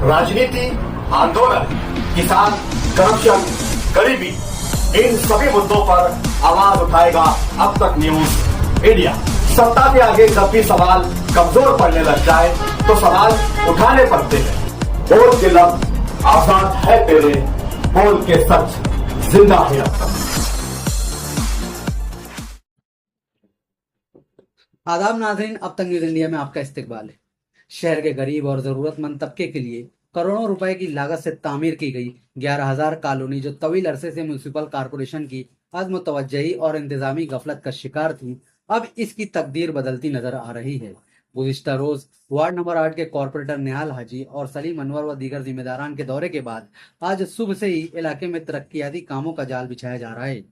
राजनीति, आंदोलन, किसान, करप्शन, गरीबी, इन सभी मुद्दों पर आवाज उठाएगा अब तक न्यूज इंडिया। सत्ता के आगे जब भी सवाल कमजोर पड़ने लग जाए तो सवाल उठाने पड़ते हैं। बोल के लफ्ज आजाद है तेरे, बोल के सच जिंदा है अब तक। आदाब नाज़रीन, अब तक न्यूज इंडिया में आपका इस्तकबाल है। शहर के गरीब और जरूरतमंद तबके के लिए करोड़ों रुपए की लागत से तामीर की गई 11,000 कॉलोनी जो तवील अरसे से म्यूनिसिपल कॉरपोरेशन की अज़्म तवज्जुही और इंतजामी गफलत का शिकार थी, अब इसकी तकदीर बदलती नजर आ रही है। गुज़िश्ता रोज वार्ड नंबर 8 के कॉरपोरेटर निहाल हाजी और सलीम अनवर व दीगर जिम्मेदारान के दौरे के बाद आज सुबह से ही इलाके में तरक्याती कामों का जाल बिछाया जा रहा है।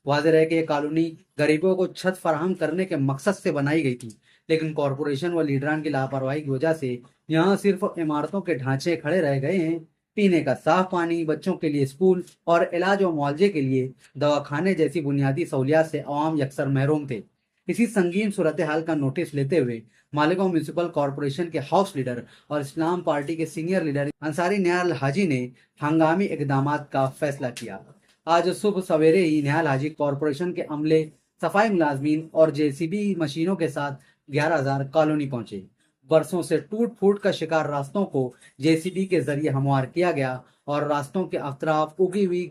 वाज़ेह है कि ये कॉलोनी गरीबों को छत फराहम करने के मकसद से बनाई गई थी, लेकिन कॉरपोरेशन व लीडरान की लापरवाही की वजह से यहाँ सिर्फ इमारतों के ढांचे खड़े रह गए हैं। पीने का साफ पानी, बच्चों के लिए स्कूल और इलाज व मुआवजे के लिए दवाखाने जैसी बुनियादी सहूलियात से अवाम यकसर महरूम थे। इसी संगीन सूरत हाल का नोटिस लेते हुए मालेगांव म्यूनिसिपल कॉरपोरेशन के हाउस लीडर और इस्लाम पार्टी के सीनियर लीडर अंसारी निहाल हाजी ने हंगामी इकदामात का फैसला किया। आज सुबह सवेरे ही निहाल हाजी कॉरपोरेशन के अमले, सफाई मुलाजमीन और जेसीबी मशीनों के साथ 11,000 कॉलोनी पहुंचे। बरसों से टूट फूट का शिकार रास्तों को जेसीबी के जरिए हमवार किया गया और रास्तों के अतराफ उगी हुई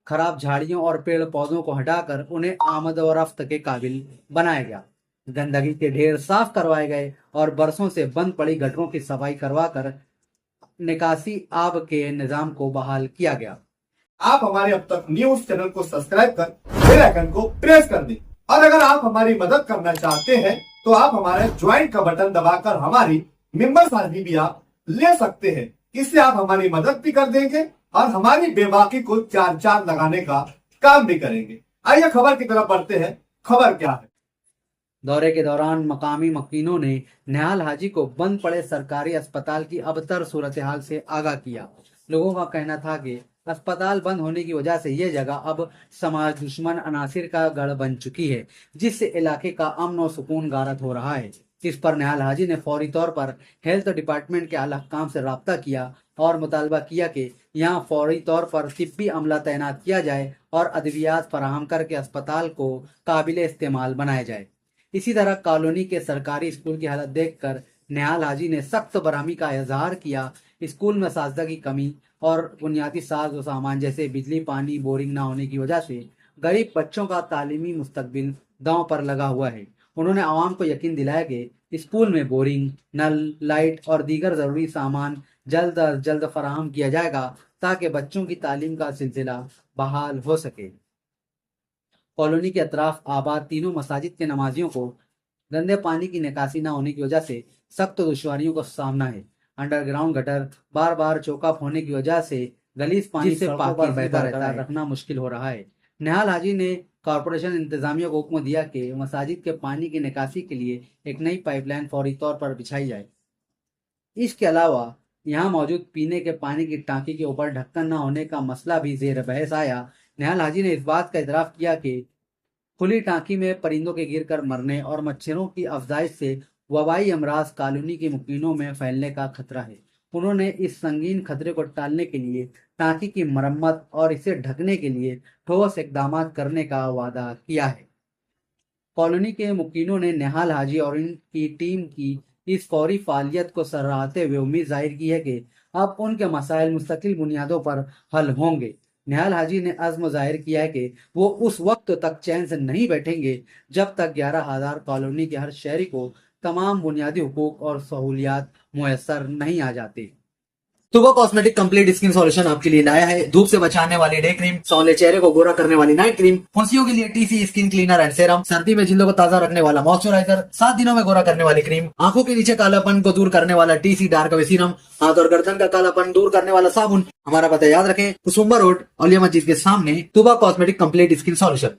खराब झाड़ियों और पेड़ पौधों को हटाकर उन्हें आमद और रफ्त के काबिल बनाया गया। गंदगी के ढेर साफ करवाए गए और बरसों से बंद पड़ी गटरों की सफाई करवाकर निकासी आब के निजाम को बहाल किया गया। आप हमारे अब तक न्यूज चैनल को सब्सक्राइब कर बेल आइकन को प्रेस कर दें और अगर आप हमारी मदद करना चाहते हैं तो आप हमारे ज्वाइन का बटन दबाकर हमारी मेंबर साझी भी आप ले सकते हैं। इससे आप हमारी मदद भी कर देंगे और हमारी बेबाकी को चार चांद लगाने का काम भी करेंगे। आइए खबर की तरफ बढ़ते हैं। खबर क्या है? दौरे के दौरान मकामी मकीनों ने निहाल हाजी को बंद पड़े सरकारी अस्पताल की अबतर सूरत हाल से आगाह किया। लोगों का कहना था कि अस्पताल बंद होने की वजह से यह जगह अब समाज दुश्मन अनासिर का गढ़ बन चुकी है, जिससे इलाके का अमन और सुकून गारत हो रहा है। इस पर निहाल हाजी ने फौरी तौर पर हेल्थ डिपार्टमेंट के आला काम से राब्ता किया और मुतालबा किया कि यहाँ फौरी तौर पर तिब्बी अमला तैनात किया जाए और अद्वियात फराहम करके अस्पताल को काबिल इस्तेमाल बनाया जाए। इसी तरह कॉलोनी के सरकारी स्कूल की हालत देखकर निहाल हाजी ने सख्त बरहमी का इजहार किया। स्कूल में असातिज़ा की कमी और बुनियादी साज व सामान जैसे बिजली, पानी, बोरिंग न होने की वजह से गरीब बच्चों का तालीमी मुस्तकबिल दांव पर लगा हुआ है। उन्होंने आवाम को यकीन दिलाया कि स्कूल में बोरिंग, नल, लाइट और दीगर ज़रूरी सामान जल्द अज जल्द फराहम किया जाएगा ताकि बच्चों की तालीम का सिलसिला बहाल हो सके। कॉलोनी के अतराफ आबाद तीनों मसाजिद के नमाजियों को गंदे पानी की निकासी न होने की वजह से सख्त दुश्वारियों का सामना है। अंडरग्राउंड गटर बार बार चौकअप होने की वजह से गलीज पानी से पाकी बरकरार रखना मुश्किल हो रहा है। निहाल हाजी ने कॉरपोरेशन इंतजामिया को हुक्म दिया कि मसाजिद के पानी की निकासी के लिए एक नई पाइपलाइन फौरी तौर पर बिछाई जाए। इसके अलावा यहाँ मौजूद पीने के पानी की टांकी के ऊपर ढक्कन न होने का मसला भी जेर बहस आया। निहाल हाजी ने इस बात का इतराफ किया कि खुली टांकी में परिंदों के गिरकर मरने और मच्छरों की अफजाइश से वबाई अमराज कॉलोनी के मुकीनों में फैलने का खतरा है। उन्होंने इस संगीन खतरे को टालने के लिए टांकी की मरम्मत और इसे ढकने के लिए ठोस इकदाम करने का वादा किया है। कॉलोनी के मुकीनों ने निहाल हाजी और इनकी टीम की इस फौरी फालियत को सराहते हुए उम्मीद जाहिर की है कि अब उनके मसाइल मुस्तकिल बुनियादों पर हल होंगे। निहाल हाजी ने अज़्म जाहिर किया है कि वो उस वक्त तक चैन से नहीं बैठेंगे जब तक 11,000 कॉलोनी के हर शहरी को तमाम बुनियादी हुकूक और सहूलियात मुयस्सर नहीं आ जाती। तुबा कॉस्मेटिक कंप्लीट स्किन सॉल्यूशन आपके लिए लाया है धूप से बचाने वाली डे क्रीम, सौंदे चेहरे को गोरा करने वाली नाइट क्रीम, फुंसियों के लिए TC skin cleaner and serum, सर्दी में जिल्दों को ताजा रखने वाला मॉइस्चराइजर, 7 दिनों में गोरा करने वाली क्रीम, आंखों के नीचे कालापन को दूर करने वाला टीसी डार्क सीरम, हाथ और गर्दन का कालापन दूर करने वाला साबुन। हमारा पता याद रखें, कुसुम्बा रोड, औलिया मस्जिद के सामने, तुबा कॉस्मेटिक कंप्लीट स्किन सॉल्यूशन।